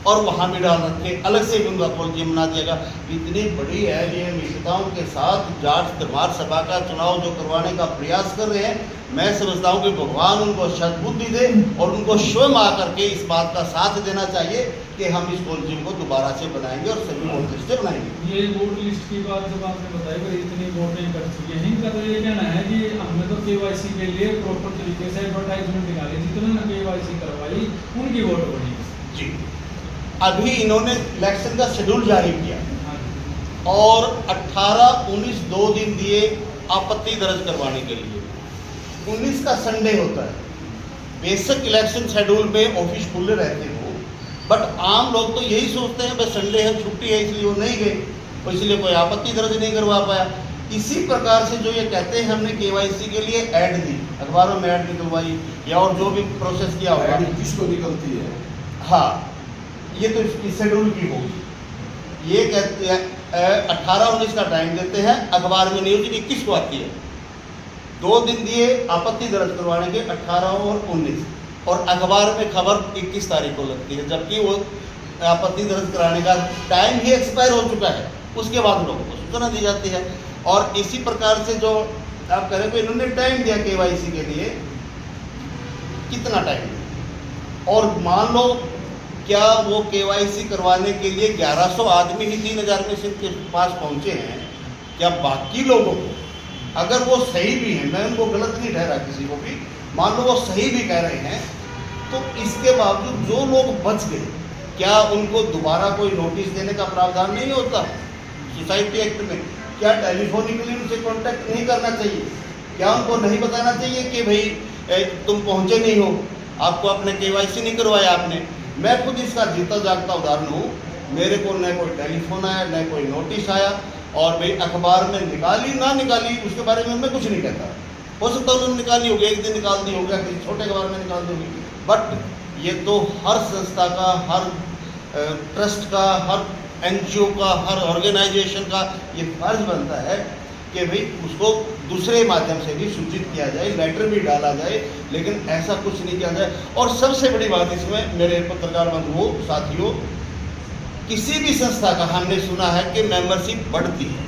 और वहाँ भी डाल रखे, अलग से भी उनका कॉलेजियम बना दिएगा। इतनी बड़ी अनियमितताओं के साथ जाट दरबार सभा का चुनाव जो करवाने का प्रयास कर रहे हैं, मैं समझता हूँ कि भगवान उनको सद्बुद्धि दे और उनको स्वयं आकर के इस बात का साथ देना चाहिए कि हम इस कॉलेजियम को दोबारा से बनाएंगे और सभी वोट लिस्ट से बनाएंगे। ये वोट लिस्ट की बात जब आपने बताई कि इतनी वोटें कर चुकी हैं, इनका तो ये कहना है कि हमने तो KYC के लिए प्रॉपर तरीके से एडवर्टाइजमेंट निकाली, जितने KYC करवाई उनकी वोट बनी। जी, अभी इन्होंने इलेक्शन का शेड्यूल जारी किया और 18-19 2 दिन दिए आपत्ति दर्ज करवाने के लिए। 19 का संडे होता है। बेशक इलेक्शन शेड्यूल में ऑफिस खुले रहते हो, बट आम लोग तो यही सोचते हैं बस संडे है, छुट्टी है, इसलिए वो नहीं गए और इसलिए कोई आपत्ति दर्ज नहीं करवा पाया। इसी प्रकार से जो ये कहते हैं हमने KYC के लिए ऐड दी, अखबारों में ऐड निकलवाई या और जो भी प्रोसेस किया होगा, किसको निकलती है? हाँ, ये तो इसकी शेड्यूल की होगी। ये कहते हैं 18-19 का टाइम देते हैं, अखबार में न्यूज 21 को आती है। 2 दिन दिए आपत्ति दर्ज करवाने के 18 और 19, और अखबार में खबर 21 तारीख को लगती है, जबकि वो आपत्ति दर्ज कराने का टाइम ही एक्सपायर हो चुका है। उसके बाद लोगों को सूचना दी जाती है। और इसी प्रकार से जो आप कह रहे हो इन्होंने टाइम दिया KYC के लिए, कितना टाइम दिया? और मान लो क्या वो KYC करवाने के लिए 1100 आदमी ही 3000 में से इनके पास पहुंचे हैं, क्या बाकी लोगों को अगर वो सही भी हैं, मैं उनको गलत नहीं ठहरा किसी को भी, मान लो वो सही भी कह रहे हैं, तो इसके बावजूद जो लोग बच गए, क्या उनको दोबारा कोई नोटिस देने का प्रावधान नहीं होता सोसाइटी एक्ट में? क्या टेलीफोनिकली उनसे कांटेक्ट नहीं करना चाहिए? क्या उनको नहीं बताना चाहिए कि भाई तुम पहुंचे नहीं हो, आपको अपने KYC नहीं करवाया आपने? मैं खुद इसका जीता जागता उदाहरण हूँ। मेरे को न कोई टेलीफोन आया, न कोई नोटिस आया, और भाई अखबार में निकाली ना निकाली उसके बारे में मैं कुछ नहीं कहता। हो सकता है उन्होंने निकाली होगी, एक दिन निकाल दी होगी, किसी छोटे अखबार में निकाल दी होगी, बट ये तो हर संस्था का, हर ट्रस्ट का, हर NGO का, हर ऑर्गेनाइजेशन का ये फर्ज बनता है कि भाई उसको दूसरे माध्यम से भी सूचित किया जाए, लेटर भी डाला जाए, लेकिन ऐसा कुछ नहीं किया जाए। और सबसे बड़ी बात इसमें मेरे पत्रकार बंधुओं, साथियों, किसी भी संस्था का हमने सुना है कि मेंबरशिप बढ़ती है।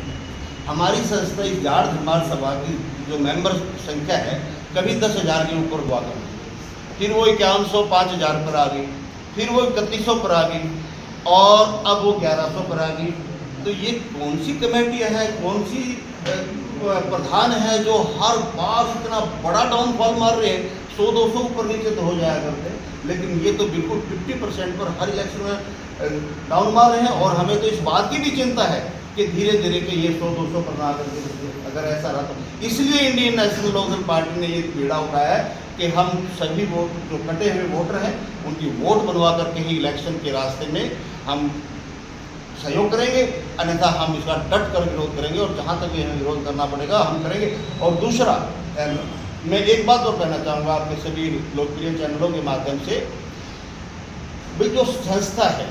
हमारी संस्था इस जाड़ धमाल सभा की जो मेंबर संख्या है कभी 10,000 के ऊपर हुआ करती है, फिर वो 5100 5000 पर आ गई, फिर वो 3100 पर आ गई, और अब वो 1100 पर आ गई। तो ये कौन सी कमेटियाँ हैं, कौन सी प्रधान है जो हर बार इतना बड़ा डाउनफॉल मार रहे हैं? 100-200 ऊपर नीचे तो हो जाया करते हैं, लेकिन ये तो बिल्कुल 50% पर हर इलेक्शन में डाउन मार रहे हैं। और हमें तो इस बात की भी चिंता है कि धीरे धीरे कि ये 100-200 पर ना करके अगर ऐसा रहा तो, इसलिए इंडियन नेशनल लोकदल पार्टी ने ये बीड़ा उठाया है कि हम सभी वोट जो कटे हुए वोटर हैं उनकी वोट बनवा करके ही इलेक्शन के रास्ते में हम सहयोग करेंगे, अन्यथा हम इसका डट कर विरोध करेंगे, और जहाँ तक भी हमें विरोध करना पड़ेगा हम करेंगे। और दूसरा, मैं एक बात और कहना चाहूँगा आपके सभी लोकप्रिय चैनलों के माध्यम से, भाई जो संस्था है,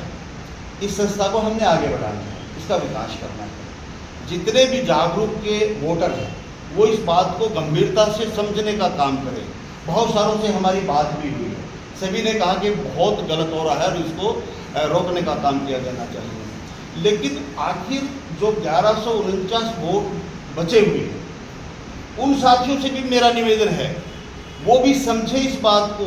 इस संस्था को हमने आगे बढ़ाना है, इसका विकास करना है। जितने भी जागरूक के वोटर हैं वो इस बात को गंभीरता से समझने का काम करें। बहुत सारों से हमारी बात भी हुई है, सभी ने कहा कि बहुत गलत हो रहा है और इसको रोकने का काम किया जाना चाहिए। लेकिन आखिर जो 1149 वोट बचे हुए हैं, उन साथियों से भी मेरा निवेदन है वो भी समझे इस बात को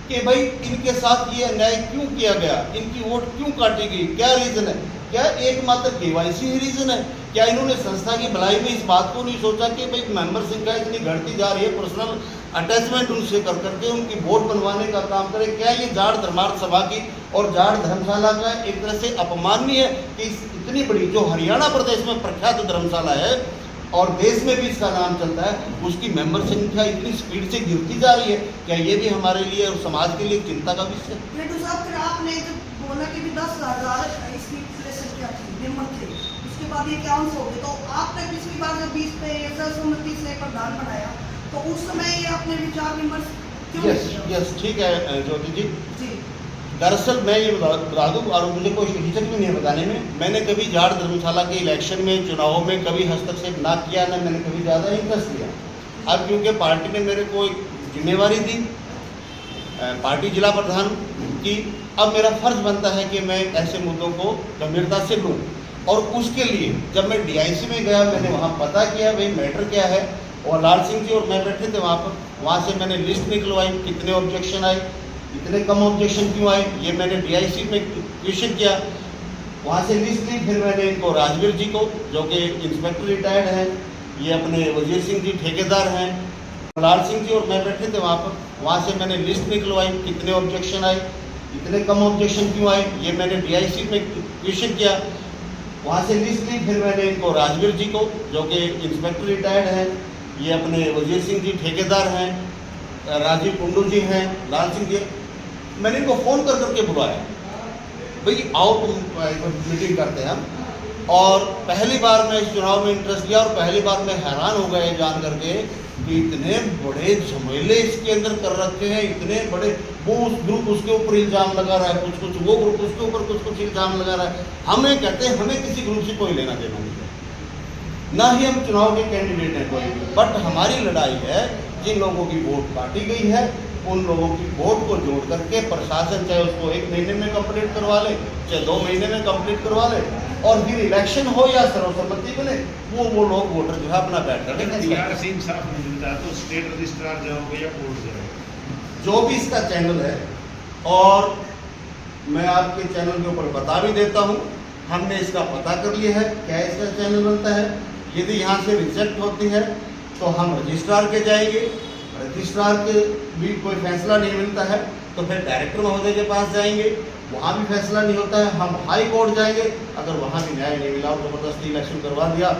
कि भाई इनके साथ ये अन्याय क्यों किया गया, इनकी वोट क्यों काटी गई, क्या रीज़न है? क्या एकमात्र KYC ही रीज़न है? क्या इन्होंने संस्था की भलाई में इस बात को नहीं सोचा कि भाई मेंबर संख्या इतनी घटती जा रही है, पर्सनल अटैचमेंट उनसे कर करके उनकी वोट बनवाने का काम करें? क्या ये जाड़ धर्मार्थ सभा की और जाड़ धर्मशाला का एक तरह से अपमाननीय है कि इतनी बड़ी जो हरियाणा प्रदेश में प्रख्यात धर्मशाला है और देश में भी इसका नाम चलता है, उसकी मेंबर संख्या इतनी स्पीड से गिरती जा रही है? क्या ये भी हमारे लिए और समाज के लिए चिंता का विषय है? लेकिन साहब फिर आपने जब बोला कि भी 10,000 इसकी संख्या थी, मेंबर थे, उसके बाद ये 51 हो गए, तो आपने पिछली बार जब 20 पे सर्वसम्मति से प्रधान बनाया तो उस समय ये अपने विचार विमर्श क्यों? यस ठीक है ज्योति जी। जी दरअसल मैं ये बता दूँ, और मुझे कोई हिचक भी नहीं है बताने में, मैंने कभी जाड़ धर्मशाला के इलेक्शन में, चुनावों में कभी हस्तक्षेप ना किया, ना मैंने कभी ज़्यादा इंटरेस्ट लिया। अब क्योंकि पार्टी ने मेरे को एक जिम्मेवारी दी, पार्टी जिला प्रधान की, अब मेरा फर्ज बनता है कि मैं ऐसे मुद्दों को गंभीरता से लूँ। और उसके लिए जब मैं DIC में गया, मैंने वहाँ पता किया भाई मैटर क्या है, और लाल सिंह जी और मैं बैठे थे वहाँ पर, वहाँ से मैंने लिस्ट निकलवाई, कितने ऑब्जेक्शन आए, इतने कम ऑब्जेक्शन क्यों आए, ये मैंने DIC में क्वेश्चन किया, वहाँ से लिस्ट ली। फिर मैंने इनको राजवीर जी को, जो कि इंस्पेक्टर रिटायर्ड हैं, ये अपने वजीर सिंह जी ठेकेदार हैं, लाल सिंह जी और मैं बैठे थे वहाँ पर, वहाँ से मैंने लिस्ट निकलवाई, कितने ऑब्जेक्शन आए, इतने कम ऑब्जेक्शन क्यों आए, ये मैंने DIC में क्वेश्चन किया, वहाँ से लिस्ट ली। फिर मैंने इनको राजवीर जी को, जो कि इंस्पेक्टर रिटायर्ड हैं, ये अपने वजीर सिंह जी ठेकेदार हैं, राजीव कुंडू जी हैं, लाल सिंह जी, मैंने इनको फ़ोन कर करके बुलाया, भाई आओ तुम मीटिंग करते हैं हम। और पहली बार मैं इस चुनाव में इंटरेस्ट लिया, और पहली बार मैं हैरान हो गया जान करके कि इतने बड़े झमेले इसके अंदर कर रखे हैं, इतने बड़े, वो उस ग्रुप उसके ऊपर इल्ज़ाम लगा रहा है, कुछ वो ग्रुप उसके ऊपर कुछ इल्ज़ाम लगा रहा है। हमें कहते हैं हमें किसी ग्रुप से कोई लेना देना नहीं है, ना ही हम चुनाव के कैंडिडेट हैं कोई भी, बट हमारी लड़ाई है जिन लोगों की वोट काटी गई है उन लोगों की वोट को जोड़ करके प्रशासन चाहे उसको 1 महीने में कंप्लीट करवा ले, चाहे 2 महीने में कंप्लीट करवा ले, और फिर इलेक्शन हो या सर्वसम्मति बने, वो लोग वोटर जो है अपना बैठ करके अगर फैसला DRC इंसाफ नहीं मिलता तो स्टेट रजिस्ट्रार जाओगे या कोर्ट जाओगे? जो भी इसका चैनल है, और मैं आपके चैनल के ऊपर बता भी देता हूँ, हमने इसका पता कर लिया है क्या इसका चैनल बनता है। यदि यहाँ से रिजेक्ट होती है तो हम रजिस्ट्रार के जाएंगे, रजिस्ट्रार के भी कोई फैसला नहीं मिलता है तो फिर डायरेक्टर महोदय के पास जाएंगे, वहाँ भी फैसला नहीं होता है, हम हाई कोर्ट जाएंगे, अगर वहाँ भी न्याय नहीं मिला, ज़बरदस्ती इलेक्शन करवा दिया,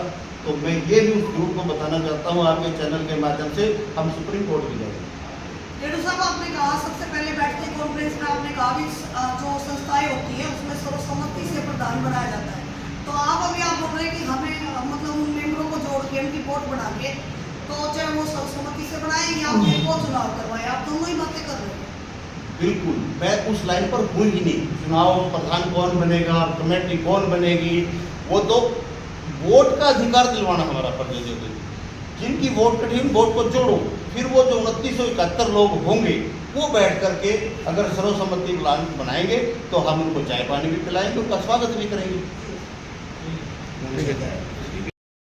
तो मैं ये भी उस ग्रुप को बताना चाहता हूँ आपके चैनल के माध्यम से, हम सुप्रीम कोर्ट भी जाएंगे। रेणु साहब, आपने कहा सबसे पहले बैठते कॉन्फ्रेंस में आपने कहा कि जो संस्थाएं होती है उसमें सर्वसम्मति से प्रधान बनाया जाता है, तो आप बोल रहे हैं कि हमें मतलब उन मेंबरों को जोड़ के उनकी वोट बना के, तो चाहे वो सर्वसम्मति से बनाए या उनको चुनाव करवाए, आप दोनों ही बातें कर रहे हैं। बिल्कुल, मैं उस लाइन पर हूँ ही नहीं। चुनाव प्रधान कौन बनेगा, कमेटी कौन बनेगी, वो तो वोट का अधिकार दिलवाना हमारा फर्ज है। जिनकी वोट कटी उन वोट को जोड़ो, फिर वो जो 2971 लोग होंगे वो बैठ करके अगर सर्वसम्मति प्लान बनाएंगे तो हम उनको चाय पानी भी पिलाएंगे, उनका स्वागत भी करेंगे।